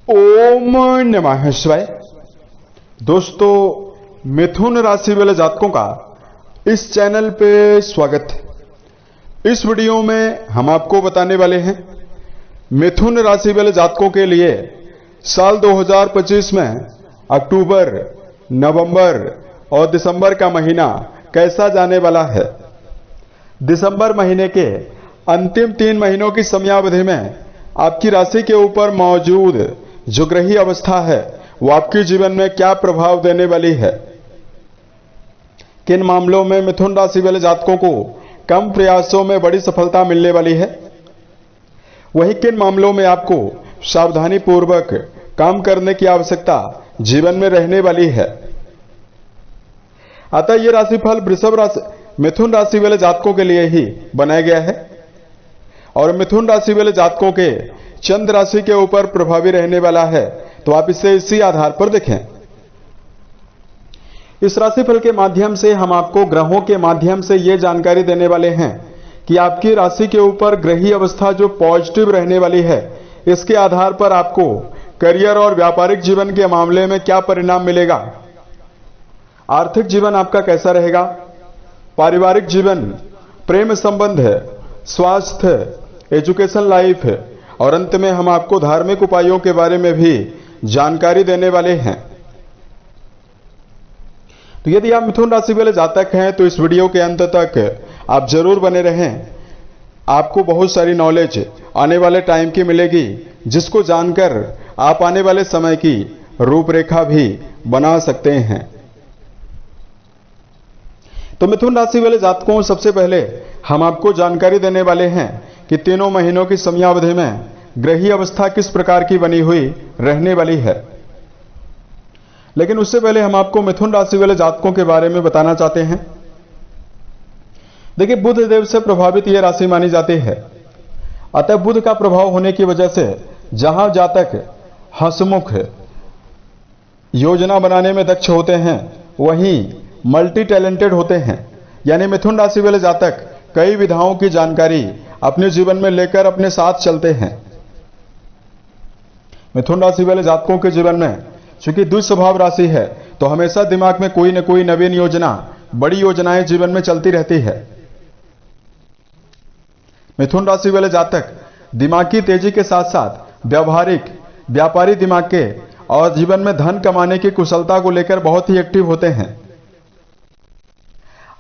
ओम नमः शिवाय। दोस्तों, मिथुन राशि वाले जातकों का इस चैनल पे स्वागत है। इस वीडियो में हम आपको बताने वाले हैं मिथुन राशि वाले जातकों के लिए साल 2025 में अक्टूबर, नवंबर और दिसंबर का महीना कैसा जाने वाला है। दिसंबर महीने के अंतिम 3 महीनों की समयावधि में आपकी राशि के ऊपर मौजूद जो ग्रही अवस्था है वो आपके जीवन में क्या प्रभाव देने वाली है। किन मामलों में मिथुन राशि वाले जातकों को कम प्रयासों में बड़ी सफलता मिलने वाली है, वही किन मामलों में आपको सावधानी पूर्वक काम करने की आवश्यकता जीवन में रहने वाली है। अतः यह राशिफल मिथुन राशि वाले जातकों के लिए ही बनाया गया है और मिथुन राशि वाले जातकों के चंद्र राशि के ऊपर प्रभावी रहने वाला है, तो आप इसे इसी आधार पर देखें। इस राशिफल के माध्यम से हम आपको ग्रहों के माध्यम से यह जानकारी देने वाले हैं कि आपकी राशि के ऊपर ग्रही अवस्था जो पॉजिटिव रहने वाली है, इसके आधार पर आपको करियर और व्यापारिक जीवन के मामले में क्या परिणाम मिलेगा। आर्थिक जीवन आपका कैसा रहेगा, पारिवारिक जीवन, प्रेम संबंध है, स्वास्थ्य, एजुकेशन लाइफ है और अंत में हम आपको धार्मिक उपायों के बारे में भी जानकारी देने वाले हैं। तो यदि आप मिथुन राशि वाले जातक हैं तो इस वीडियो के अंत तक आप जरूर बने रहें। आपको बहुत सारी नॉलेज आने वाले टाइम की मिलेगी, जिसको जानकर आप आने वाले समय की रूपरेखा भी बना सकते हैं। तो मिथुन राशि वाले जातकों, सबसे पहले हम आपको जानकारी देने वाले हैं कि तीनों महीनों की समयावधि में ग्रही अवस्था किस प्रकार की बनी हुई रहने वाली है। लेकिन उससे पहले हम आपको मिथुन राशि वाले जातकों के बारे में बताना चाहते हैं। देखिए, बुध देव से प्रभावित यह राशि मानी जाती है। अतः बुध का प्रभाव होने की वजह से जहां जातक हंसमुख, योजना बनाने में दक्ष होते हैं, वहीं मल्टी टैलेंटेड होते हैं। यानी मिथुन राशि वाले जातक कई विधाओं की जानकारी अपने जीवन में लेकर अपने साथ चलते हैं। मिथुन राशि वाले जातकों के जीवन में चूंकि दुस्वभाव राशि है, तो हमेशा दिमाग में कोई न कोई नवीन योजना, बड़ी योजनाएं जीवन में चलती रहती है। मिथुन राशि वाले जातक दिमागी तेजी के साथ साथ व्यावहारिक, व्यापारी दिमाग के और जीवन में धन कमाने की कुशलता को लेकर बहुत ही एक्टिव होते हैं।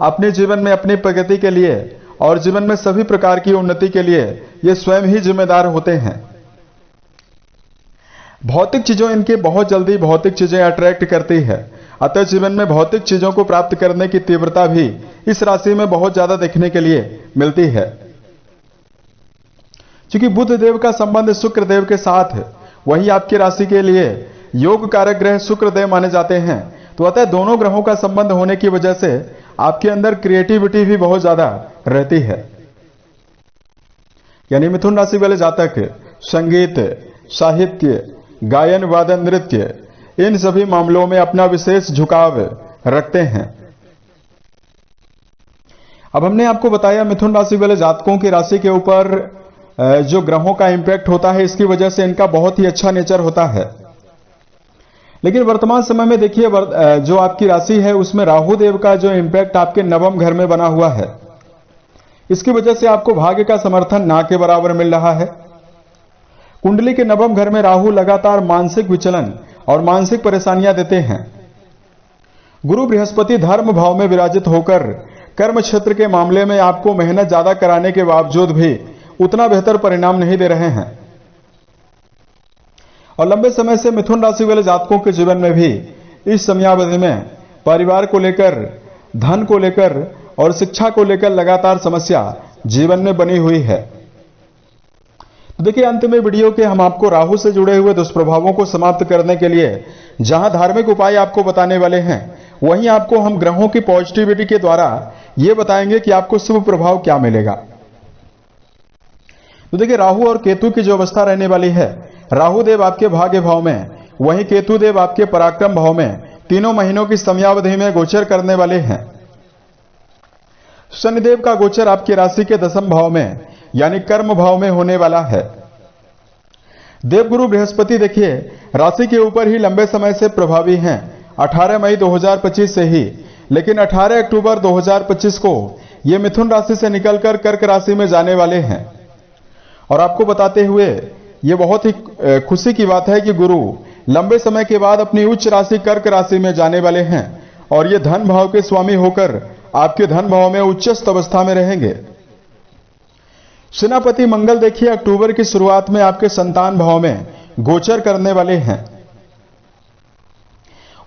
अपने जीवन में अपनी प्रगति के लिए और जीवन में सभी प्रकार की उन्नति के लिए ये स्वयं ही जिम्मेदार होते हैं। भौतिक चीजों इनके बहुत जल्दी भौतिक चीजें अट्रैक्ट करती है। अतः जीवन में भौतिक चीजों को प्राप्त करने की तीव्रता भी इस राशि में बहुत ज्यादा देखने के लिए मिलती है। क्योंकि बुध देव का संबंध शुक्र देव के साथ है, वही आपकी राशि के लिए योग कारक ग्रह शुक्र देव माने जाते हैं। तो अतः दोनों ग्रहों का संबंध होने की वजह से आपके अंदर क्रिएटिविटी भी बहुत ज्यादा रहती है। यानी मिथुन राशि वाले जातक संगीत, साहित्य, गायन, वादन, नृत्य, इन सभी मामलों में अपना विशेष झुकाव रखते हैं। अब हमने आपको बताया मिथुन राशि वाले जातकों की राशि के ऊपर जो ग्रहों का इंपैक्ट होता है, इसकी वजह से इनका बहुत ही अच्छा नेचर होता है। लेकिन वर्तमान समय में देखिए, जो आपकी राशि है उसमें राहु देव का जो इंपैक्ट आपके नवम घर में बना हुआ है, इसकी वजह से आपको भाग्य का समर्थन ना के बराबर मिल रहा है। कुंडली के नवम घर में राहु लगातार मानसिक विचलन और मानसिक परेशानियां देते हैं। गुरु बृहस्पति धर्म भाव में विराजित होकर कर्म क्षेत्र के मामले में आपको मेहनत ज्यादा कराने के बावजूद भी उतना बेहतर परिणाम नहीं दे रहे हैं। और लंबे समय से मिथुन राशि वाले जातकों के जीवन में भी इस समयावधि में परिवार को लेकर, धन को लेकर और शिक्षा को लेकर लगातार समस्या जीवन में बनी हुई है। तो देखिए, अंत में वीडियो के हम आपको राहु से जुड़े हुए दुष्प्रभावों को समाप्त करने के लिए जहां धार्मिक उपाय आपको बताने वाले हैं, वहीं आपको हम ग्रहों की पॉजिटिविटी के द्वारा यह बताएंगे कि आपको शुभ प्रभाव क्या मिलेगा। तो देखिए, राहु और केतु की जो अवस्था रहने वाली है, राहु देव आपके भाग्य भाव में, वहीं केतु देव आपके पराक्रम भाव में तीनों महीनों की समयावधि में गोचर करने वाले हैं। शनिदेव का गोचर आपकी राशि के 10वें भाव में यानी कर्म भाव में होने वाला है। देवगुरु बृहस्पति देखिए राशि के ऊपर ही लंबे समय से प्रभावी हैं, 18 मई 2025 से ही, लेकिन 18 अक्टूबर 2025 को ये मिथुन राशि से निकलकर कर्क राशि में जाने वाले हैं। और आपको बताते हुए ये बहुत ही खुशी की बात है कि गुरु लंबे समय के बाद अपनी उच्च राशि कर्क राशि में जाने वाले हैं और ये धन भाव के स्वामी होकर आपके धन भाव में उच्चस्थ अवस्था में रहेंगे। सेनापति मंगल देखिए अक्टूबर की शुरुआत में आपके संतान भाव में गोचर करने वाले हैं।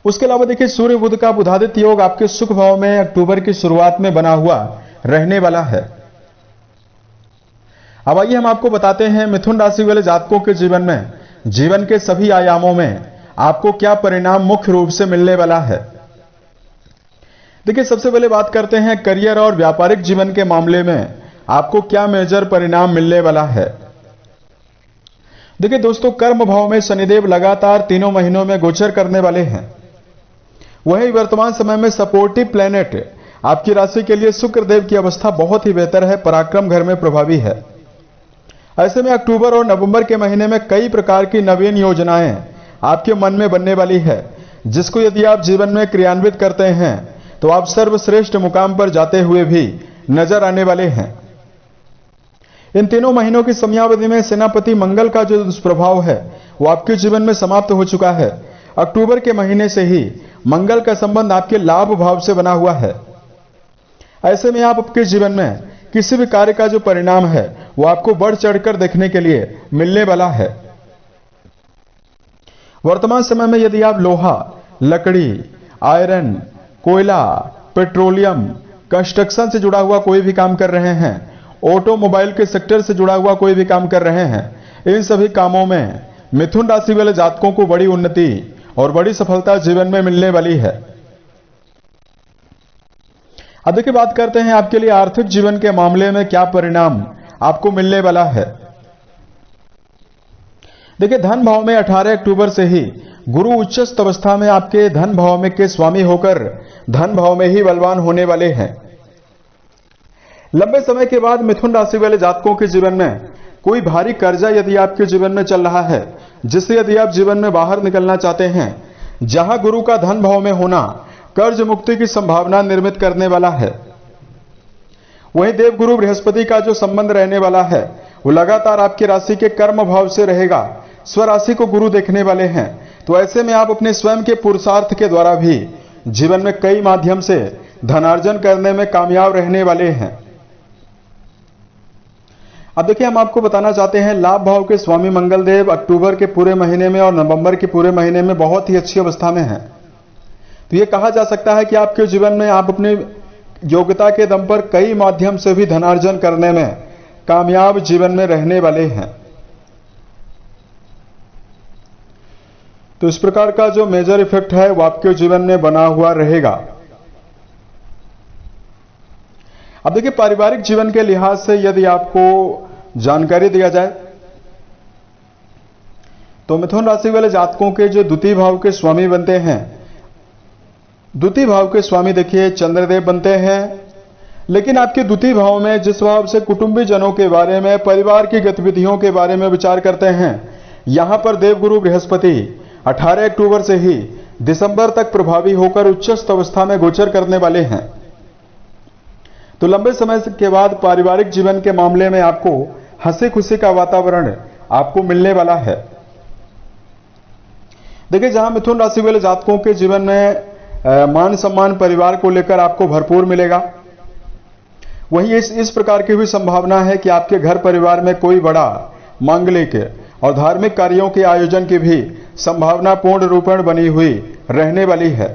उसके अलावा देखिए सूर्य बुध का बुधादित्य योग आपके सुख भाव में अक्टूबर की शुरुआत में बना हुआ रहने वाला है। अब आइए हम आपको बताते हैं मिथुन राशि वाले जातकों के जीवन में, जीवन के सभी आयामों में आपको क्या परिणाम मुख्य रूप से मिलने वाला है। देखिए सबसे पहले बात करते हैं करियर और व्यापारिक जीवन के मामले में आपको क्या मेजर परिणाम मिलने वाला है। देखिए दोस्तों, कर्म भाव में शनिदेव लगातार 3 महीनों में गोचर करने वाले हैं। वहीं वर्तमान समय में सपोर्टिव प्लैनेट आपकी राशि के लिए शुक्रदेव की अवस्था बहुत ही बेहतर है, पराक्रम घर में प्रभावी है। ऐसे में अक्टूबर और नवंबर के महीने में कई प्रकार की नवीन योजनाएं आपके मन में बनने वाली है, जिसको यदि आप जीवन में क्रियान्वित करते हैं तो आप सर्वश्रेष्ठ मुकाम पर जाते हुए भी नजर आने वाले हैं। इन 3 महीनों की समयावधि में सेनापति मंगल का जो दुष्प्रभाव है वो आपके जीवन में समाप्त हो चुका है। अक्टूबर के महीने से ही मंगल का संबंध आपके लाभ भाव से बना हुआ है। ऐसे में आप आपके जीवन में किसी भी कार्य का जो परिणाम है वो आपको बढ़ चढ़कर देखने के लिए मिलने वाला है। वर्तमान समय में यदि आप लोहा, लकड़ी, आयरन, कोयला, पेट्रोलियम, कंस्ट्रक्शन से जुड़ा हुआ कोई भी काम कर रहे हैं, ऑटोमोबाइल के सेक्टर से जुड़ा हुआ कोई भी काम कर रहे हैं, इन सभी कामों में मिथुन राशि वाले जातकों को बड़ी उन्नति और बड़ी सफलता जीवन में मिलने वाली है। अब देखिए बात करते हैं आपके लिए आर्थिक जीवन के मामले में क्या परिणाम आपको मिलने वाला है। देखिए धन भाव में 18 अक्टूबर से ही गुरु उच्चस्थ अवस्था में आपके धन भाव में के स्वामी होकर धन भाव में ही बलवान होने वाले हैं। लंबे समय के बाद मिथुन राशि वाले जातकों के जीवन में कोई भारी कर्जा यदि आपके जीवन में चल रहा है, जिससे यदि आप जीवन में बाहर निकलना चाहते हैं, जहां गुरु का धन भाव में होना कर्ज मुक्ति की संभावना निर्मित करने वाला है। वहीं देवगुरु बृहस्पति का जो संबंध रहने वाला है वो लगातार आपकी राशि के कर्म भाव से रहेगा। स्वराशि को गुरु देखने वाले हैं, तो ऐसे में आप अपने स्वयं के पुरुषार्थ के द्वारा भी जीवन में कई माध्यम से धनार्जन करने में कामयाब रहने वाले हैं। अब देखिए हम आपको बताना चाहते हैं लाभ भाव के स्वामी मंगल देव अक्टूबर के पूरे महीने में और नवंबर के पूरे महीने में बहुत ही अच्छी अवस्था में हैं। तो यह कहा जा सकता है कि आपके जीवन में आप अपनी योग्यता के दम पर कई माध्यम से भी धनार्जन करने में कामयाब जीवन में रहने वाले हैं। तो इस प्रकार का जो मेजर इफेक्ट है वो आपके जीवन में बना हुआ रहेगा। अब देखिए पारिवारिक जीवन के लिहाज से यदि आपको जानकारी दिया जाए तो मिथुन राशि वाले जातकों के जो द्वितीय भाव के स्वामी बनते हैं, द्वितीय भाव के स्वामी देखिए चंद्रदेव बनते हैं। लेकिन आपके द्वितीय भाव में जिस भाव से कुटुंबी जनों के बारे में, परिवार की गतिविधियों के बारे में विचार करते हैं, यहां पर देवगुरु बृहस्पति 18 अक्टूबर से ही दिसंबर तक प्रभावी होकर उच्चस्थ अवस्था में गोचर करने वाले हैं। तो लंबे समय के बाद पारिवारिक जीवन के मामले में आपको हंसी खुशी का वातावरण आपको मिलने वाला है। देखिए जहां मिथुन राशि वाले जातकों के जीवन में मान सम्मान परिवार को लेकर आपको भरपूर मिलेगा, वहीं इस प्रकार की भी संभावना है कि आपके घर परिवार में कोई बड़ा मांगलिक और धार्मिक कार्यों के आयोजन की भी संभावना पूर्ण रूपेण बनी हुई रहने वाली है।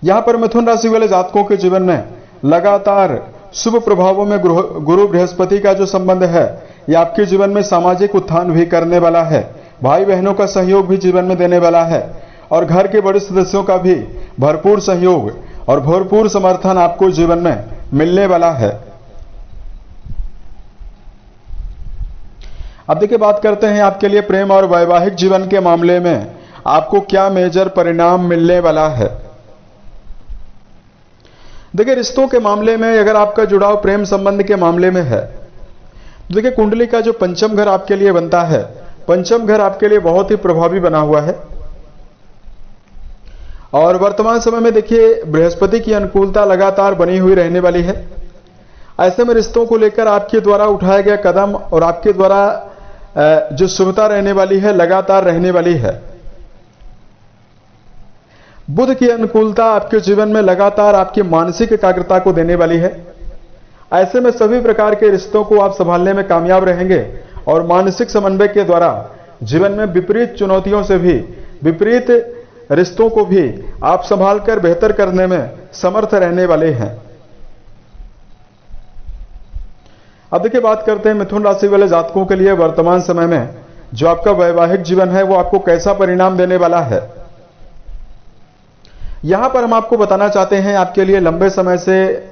यहां पर मिथुन राशि वाले जातकों के जीवन में लगातार शुभ प्रभावों में गुरु बृहस्पति का जो संबंध है यह आपके जीवन में सामाजिक उत्थान भी करने वाला है, भाई बहनों का सहयोग भी जीवन में देने वाला है और घर के बड़े सदस्यों का भी भरपूर सहयोग और भरपूर समर्थन आपको जीवन में मिलने वाला है। अब देखिए बात करते हैं आपके लिए प्रेम और वैवाहिक जीवन के मामले में आपको क्या मेजर परिणाम मिलने वाला है। देखिए रिश्तों के मामले में अगर आपका जुड़ाव प्रेम संबंध के मामले में है, देखिए कुंडली का जो पंचम घर आपके लिए बनता है, पंचम घर आपके लिए बहुत ही प्रभावी बना हुआ है। और वर्तमान समय में देखिए बृहस्पति की अनुकूलता लगातार बनी हुई रहने वाली है। ऐसे में रिश्तों को लेकर आपके द्वारा उठाया गया कदम और आपके द्वारा जो शुभता रहने वाली है लगातार रहने वाली है। बुध की अनुकूलता आपके जीवन में लगातार आपकी मानसिक एकाग्रता को देने वाली है। ऐसे में सभी प्रकार के रिश्तों को आप संभालने में कामयाब रहेंगे और मानसिक समन्वय के द्वारा जीवन में विपरीत चुनौतियों से भी, विपरीत रिश्तों को भी आप संभाल कर बेहतर करने में समर्थ रहने वाले हैं। अब देखिए बात करते हैं मिथुन राशि वाले जातकों के लिए वर्तमान समय में जो आपका वैवाहिक जीवन है वो आपको कैसा परिणाम देने वाला है। यहां पर हम आपको बताना चाहते हैं आपके लिए लंबे समय से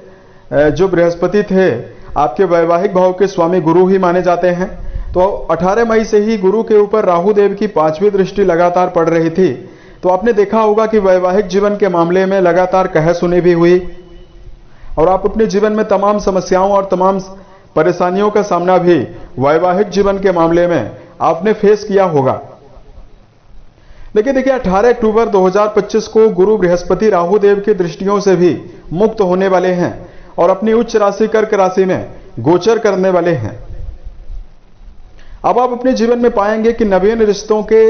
जो बृहस्पति थे आपके वैवाहिक भाव के स्वामी गुरु ही माने जाते हैं। तो 18 मई से ही गुरु के ऊपर राहु देव की 5वीं दृष्टि लगातार पड़ रही थी। तो आपने देखा होगा कि वैवाहिक जीवन के मामले में लगातार कह सुनी भी हुई और आप अपने जीवन में तमाम समस्याओं और तमाम परेशानियों का सामना भी वैवाहिक जीवन के मामले में आपने फेस किया होगा। लेकिन देखिए 18 अक्टूबर 2025 को गुरु बृहस्पति राहु देव की दृष्टियों से भी मुक्त होने वाले हैं और अपनी उच्च राशि कर्क राशि में गोचर करने वाले हैं। अब आप अपने जीवन में पाएंगे कि नवीन रिश्तों के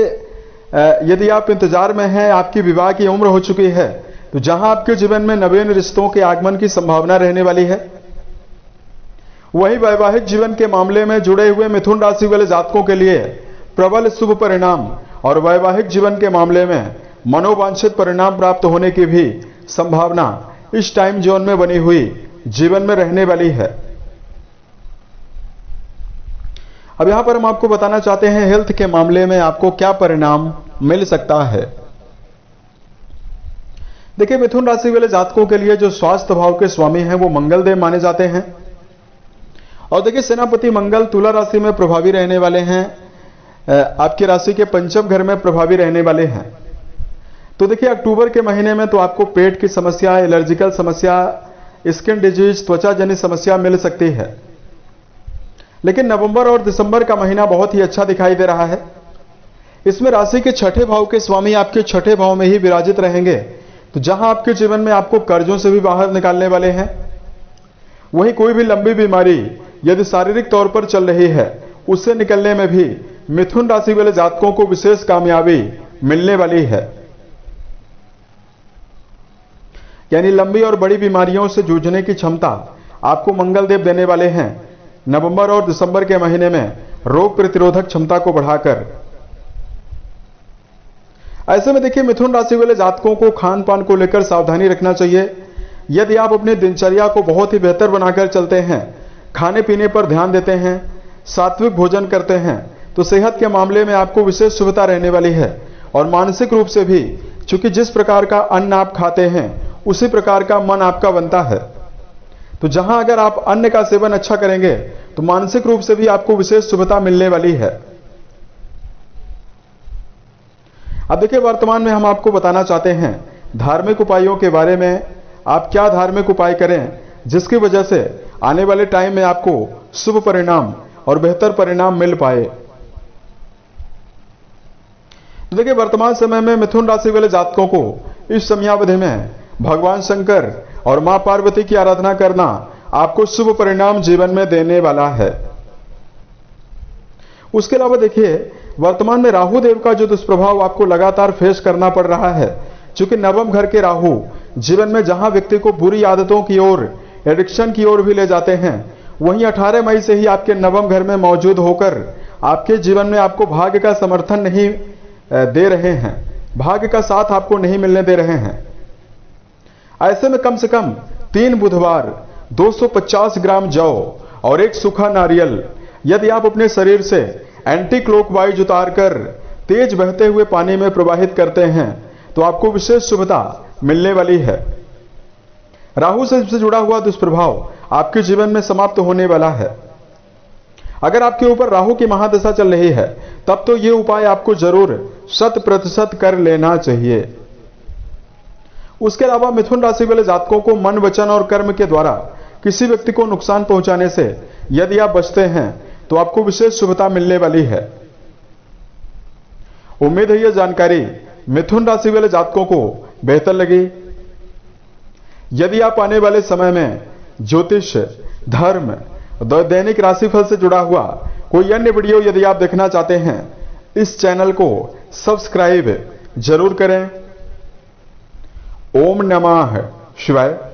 यदि आप इंतजार में हैं, आपकी विवाह की उम्र हो चुकी है, तो जहां आपके जीवन में नवीन रिश्तों के आगमन की संभावना रहने वाली है, वही वैवाहिक जीवन के मामले में जुड़े हुए मिथुन राशि वाले जातकों के लिए प्रबल शुभ परिणाम और वैवाहिक जीवन के मामले में मनोवांछित परिणाम प्राप्त होने की भी संभावना इस टाइम जोन में बनी हुई जीवन में रहने वाली है। अब यहां पर हम आपको बताना चाहते हैं हेल्थ के मामले में आपको क्या परिणाम मिल सकता है। देखिए मिथुन राशि वाले जातकों के लिए जो स्वास्थ्य भाव के स्वामी हैं वो मंगल देव माने जाते हैं। और देखिए सेनापति मंगल तुला राशि में प्रभावी रहने वाले हैं, आपकी राशि के पंचम घर में प्रभावी रहने वाले हैं। तो देखिए अक्टूबर के महीने में तो आपको पेट की समस्या, एलर्जिकल समस्या, स्किन डिजीज, त्वचा जनित समस्या मिल सकती है। लेकिन नवंबर और दिसंबर का महीना बहुत ही अच्छा दिखाई दे रहा है। इसमें राशि के छठे भाव के स्वामी आपके छठे भाव में ही विराजित रहेंगे, तो जहां आपके जीवन में आपको कर्जों से भी बाहर निकालने वाले हैं। वहीं कोई भी लंबी बीमारी यदि शारीरिक तौर पर चल रही है उससे निकलने में भी मिथुन राशि वाले जातकों को विशेष कामयाबी मिलने वाली है। यानी लंबी और बड़ी बीमारियों से जूझने की क्षमता आपको मंगल देव देने वाले हैं नवंबर और दिसंबर के महीने में रोग प्रतिरोधक क्षमता को बढ़ाकर। ऐसे में देखिए मिथुन राशि वाले जातकों को खान पान को लेकर सावधानी रखना चाहिए। यदि आप अपनी दिनचर्या को बहुत ही बेहतर बनाकर चलते हैं, खाने पीने पर ध्यान देते हैं, सात्विक भोजन करते हैं, तो सेहत के मामले में आपको विशेष शुभता रहने वाली है। और मानसिक रूप से भी, चूंकि जिस प्रकार का अन्न आप खाते हैं उसी प्रकार का मन आपका बनता है, तो जहां अगर आप अन्न का सेवन अच्छा करेंगे तो मानसिक रूप से भी आपको विशेष शुभता मिलने वाली है। अब देखिए वर्तमान में हम आपको बताना चाहते हैं धार्मिक उपायों के बारे में। आप क्या धार्मिक उपाय करें जिसकी वजह से आने वाले टाइम में आपको शुभ परिणाम और बेहतर परिणाम मिल पाए। तो देखिए वर्तमान समय में मिथुन राशि वाले जातकों को इस समयावधि में भगवान शंकर और मां पार्वती की आराधना करना आपको शुभ परिणाम जीवन में देने वाला है। उसके अलावा देखिए वर्तमान में राहु देव का जो दुष्प्रभाव आपको लगातार फेस करना पड़ रहा है, क्योंकि नवम घर के राहु जीवन में जहां व्यक्ति को बुरी आदतों की ओर, एडिक्शन की ओर भी ले जाते हैं, वहीं 18 मई से ही आपके नवम घर में मौजूद होकर आपके जीवन में आपको भाग्य का समर्थन नहीं दे रहे हैं, भाग्य का साथ आपको नहीं मिलने दे रहे हैं। ऐसे में कम से कम 3 बुधवार 250 ग्राम जौ और 1 सूखा नारियल यदि आप अपने शरीर से एंटी क्लॉकवाइज उतारकर तेज बहते हुए पानी में प्रवाहित करते हैं तो आपको विशेष शुभता मिलने वाली है। राहु से जुड़ा हुआ दुष्प्रभाव आपके जीवन में समाप्त होने वाला है। अगर आपके ऊपर राहु की महादशा चल रही है तब तो यह उपाय आपको जरूर 100% कर लेना चाहिए। उसके अलावा मिथुन राशि वाले जातकों को मन, वचन और कर्म के द्वारा किसी व्यक्ति को नुकसान पहुंचाने से यदि आप बचते हैं तो आपको विशेष शुभता मिलने वाली है। उम्मीद है यह जानकारी मिथुन राशि वाले जातकों को बेहतर लगी। यदि आप आने वाले समय में ज्योतिष, धर्म, दैनिक राशिफल से जुड़ा हुआ कोई अन्य वीडियो यदि आप देखना चाहते हैं, इस चैनल को सब्सक्राइब जरूर करें। ओम नमः शिवाय।